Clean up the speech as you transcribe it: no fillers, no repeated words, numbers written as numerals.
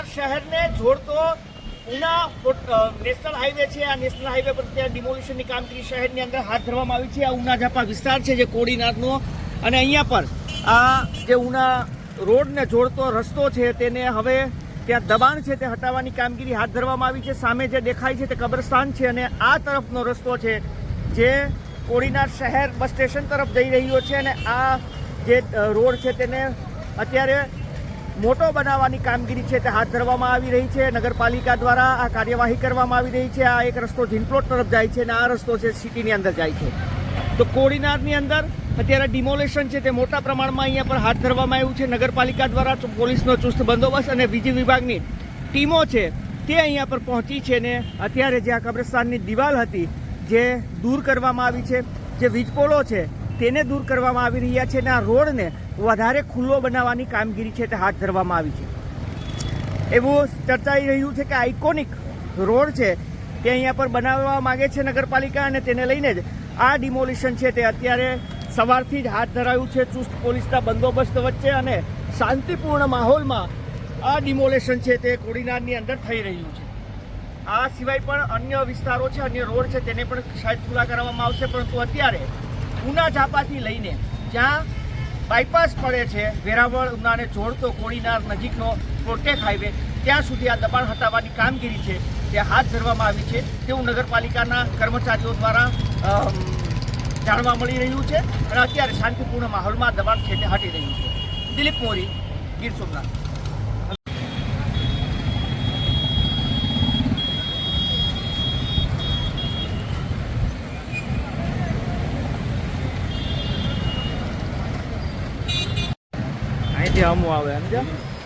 કોડીનાર શહેરને જોડતો Una national highway છે। આ નેશનલ હાઈવે પર ત્યાં ડિમોલિશનની કામગીરી શહેરની અંદર હાથ ધરવામાં આવી છે। આ ઉના ઝાપા વિસ્તાર છે જે કોડીનારનો, અને અહીંયા પર આ જે ઉના રોડને જોડતો રસ્તો છે તેને હવે ત્યાં દબાણ છે તે હટાવવાની કામગીરી હાથ ધરવામાં આવી છે। સામે જે દેખાય છે તે કબ્રસ્તાન છે, અને આ તરફનો રસ્તો છે જે કોડીનાર શહેર બસ સ્ટેશન તરફ જઈ રહ્યો છે, અને આ જે રોડ છે તેને અત્યારે મોટો બનાવવાની કામગીરી છે તે હાથ ધરવામાં આવી રહી છે। નગરપાલિકા દ્વારા આ કાર્યવાહી કરવામાં આવી રહી છે। આ એક રસ્તો જીનપ્લોટ તરફ જાય છે અને આ રસ્તો છે સિટીની અંદર જાય છે। તો કોડીનારની અંદર અત્યારે ડિમોલેશન છે તે મોટા પ્રમાણમાં અહીંયા પર હાથ ધરવામાં આવ્યું છે। નગરપાલિકા દ્વારા પોલીસનો ચુસ્ત બંદોબસ્ત અને વીજ વિભાગની ટીમો છે તે અહીંયા પર પહોંચી છે, ને અત્યારે જે આ કબ્રસ્તાનની દિવાલ હતી જે દૂર કરવામાં આવી છે, જે વીજ પોલો છે તેને દૂર કરવામાં આવી રહ્યા છે, અને આ રોડને વધારે ખુલ્લો બનાવવાની કામગીરી છે તે હાથ ધરવામાં આવી છે। એવું ચર્ચાઈ રહ્યું છે કે આઇકોનિક રોડ છે તે અહીંયા પર બનાવવા માંગે છે નગરપાલિકા, અને તેને લઈને જ આ ડિમોલિશન છે તે અત્યારે સવારથી જ હાથ ધરાયું છે ચુસ્ત પોલીસના બંદોબસ્ત વચ્ચે, અને શાંતિપૂર્ણ માહોલમાં આ ડિમોલેશન છે તે કોડીનારની અંદર થઈ રહ્યું છે। આ સિવાય પણ અન્ય વિસ્તારો છે, અન્ય રોડ છે તેને પણ શાયદ ખુલ્લા કરવામાં આવશે, પરંતુ અત્યારે ઉના ઝાપાથી લઈને જ્યાં બાયપાસ પડે છે વેરાવળ ઉનાને જોડતો કોડીનાર નજીકનો પ્રોટેક હાઈવે, ત્યાં સુધી આ દબાણ હટાવવાની કામગીરી છે તે હાથ ધરવામાં આવી છે તેવું નગરપાલિકાના કર્મચારીઓ દ્વારા જાણવા મળી રહ્યું છે, અને અત્યારે શાંતિપૂર્ણ માહોલમાં દબાણ છે તે હટી રહ્યું છે। દિલીપ મોરી, ગીર સોમનાથ। અહીંથી હમું આવે સમજ્યા।